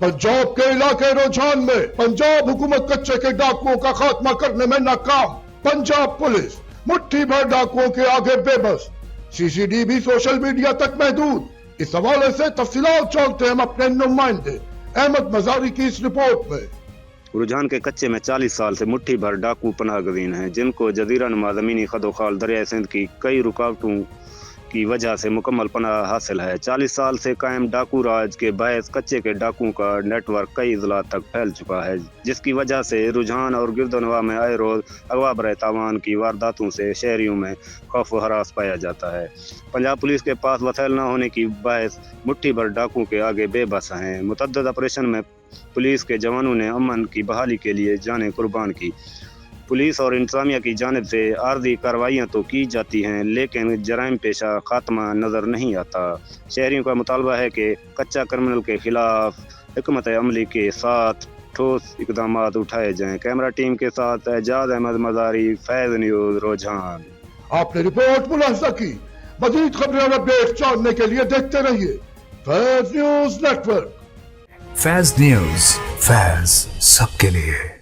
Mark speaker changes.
Speaker 1: पंजाब के इलाके रुझान में पंजाब हुकूमत कच्चे के डाकुओं का खात्मा करने में नाकाम। पंजाब पुलिस मुट्ठी भर डाकुओं के आगे बेबस। सीसीडी भी सोशल मीडिया तक महदूद। इस हवाले से तफसीलात जानते हैं हम अपने नुमाइंदे अहमद मजारी की इस रिपोर्ट में।
Speaker 2: रुझान के कच्चे में 40 साल से मुट्ठी भर डाकू पनाह गजीन हैं, जिनको जजीरा नुमा ज़मीनी खदोखाल दरिया सिंध की कई रुकावटों की वजह से मुकम्मल पनाह हासिल है। 40 साल से कायम डाकू राज के बायस कच्चे के डाकुओं का नेटवर्क कई अजला तक फैल चुका है, जिसकी वजह से रुझान और गिरदनवा में आए रोज अगवा बरे तावान की वारदातों से शहरियों में खौफ व हरास पाया जाता है। पंजाब पुलिस के पास वसैल न होने की बायस मुट्ठी भर डाकुओं के आगे बेबस हैं। मुतअद्दिद ऑपरेशन में पुलिस के जवानों ने अमन की बहाली के लिए जानें कुर्बान की। पुलिस और इंतजामिया की जानिब से आर्जी कार्रवाइयाँ तो की जाती हैं, लेकिन जराइम पेशा खात्मा नज़र नहीं आता। शहरियों का मुतालबा है कि कच्चा क्रिमिनल के खिलाफ हिकमत अमली के साथ ठोस इकदाम उठाए जाएं। कैमरा टीम के साथ एजाज अहमद मजारी, फैज़ न्यूज़ रुझान।
Speaker 1: आपने रिपोर्ट मुलाहिजा की। मज़ीद खबरें और अपडेट जानने के लिए देखते रहिए फैज़ न्यूज़ नेटवर्क।
Speaker 3: फैज़ न्यूज़, फैज़ सबके लिए।